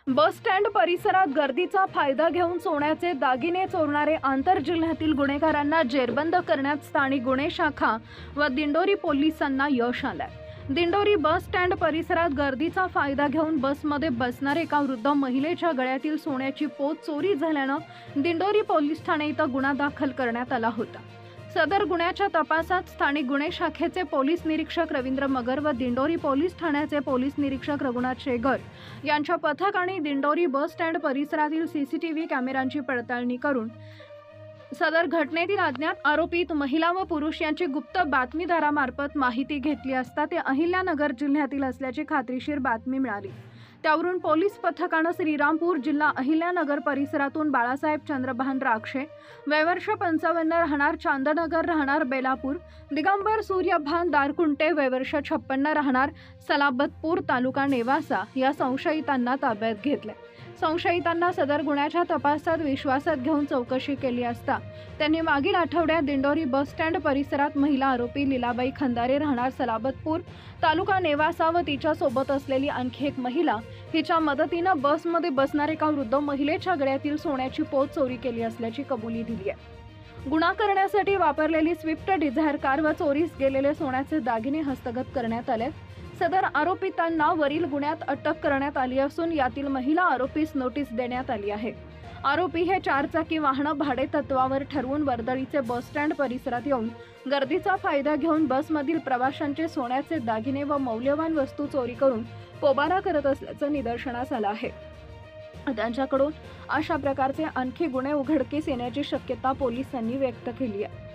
Bus stand परिसरात गर्दीचा फायदा घेऊन सोन्याचे दागिने चोरणारे आंतरजिल्ह्यातील गुन्हेगारांना जेरबंद करण्यात स्थानिक गुन्हे शाखा व दिंडोरी पोलिसांना यश आलंय। दिंडोरी बस स्टँड परिसरात गर्दीचा फायदा घेऊन बसमध्ये बसणारे एका वृद्ध महिलेच्या गळ्यातील सोन्याची पोत चोरी झाल्यानं दिंडोरी पोलीस ठाणे इथं गुन्हा दाखल करण्यात आला होता। सदर गुन्ह्याच्या तपासात स्थानिक गुन्हे शाखेचे पोलीस निरीक्षक रवींद्र मगर व दिंडोरी पोलीस ठाण्याचे पोलीस निरीक्षक रघुनाथ शेगर यांच्या पथकाने दिंडोरी बस स्टँड परिसरातील सीसीटीव्ही कॅमेऱ्यांची पडताळणी करून सदर घटनेतील अज्ञात आरोपीत महिला व पुरुष यांची गुप्त बातमीदारामार्फत माहिती घेतली असता ते अहिल्यानगर जिल्ह्यातील असल्याची खात्रीशीर बातमी मिळाली। त्यावरून पोलीस पथकाने श्रीरामपूर जिल्हा अहिल्यानगर परिसरातून बाळासाहेब चंद्रभान राक्षे वय वर्ष 55 राहणार चांदनगर राहणार बेलापूर, दिगंबर सूर्यभान दारकुंटे वय वर्ष 56 राहणार सलाबतपूर तालुका नेवासा या संशयितांना ताब्यात घेतले। संशयितांना सदर गुन्ह्याच्या तपासात विश्वासात घेऊन चौकशी केली असता त्यांनी मागील आठवड्यात दिंडोरी बस स्टँड परिसरात महिला आरोपी लीलाबाई खंदारे राहणार सलाबतपूर तालुका नेवासा व तिच्या सोबत असलेली आणखी एक महिला हिच्या मदतीने बसमध्ये बसणारे एका वृद्ध महिलेच्या गळ्यातील सोन्याची पोत चोरी केली असल्याची कबुली दिली आहे। गुन्हा करण्यासाठी वापरलेली स्विफ्ट डिझायर कार व चोरीस गेलेले सोन्याचे दागिने हस्तगत करण्यात आले। सदर आरोपितांना वरील गुन्ह्यात अटक करण्यात आली असून यातील महिला आरोपीस नोटीस देण्यात आली आहे। आरोपी हे 4 चाकी वाहन भाडे तत्वावर ठरवून वर्दळीचे बस स्टँड परिसरात येऊन गर्दीचा फायदा घेऊन बसमधील प्रवाशांचे सोन्याचे दागिने व मौल्यवान वस्तू चोरी करून पोबारा करत असल्याचं निदर्शनास आलं आहे। त्यांच्याकडून अशा प्रकारचे आणखी गुन्हे उघडकीस येण्याची शक्यता पोलिसांनी व्यक्त केली आहे।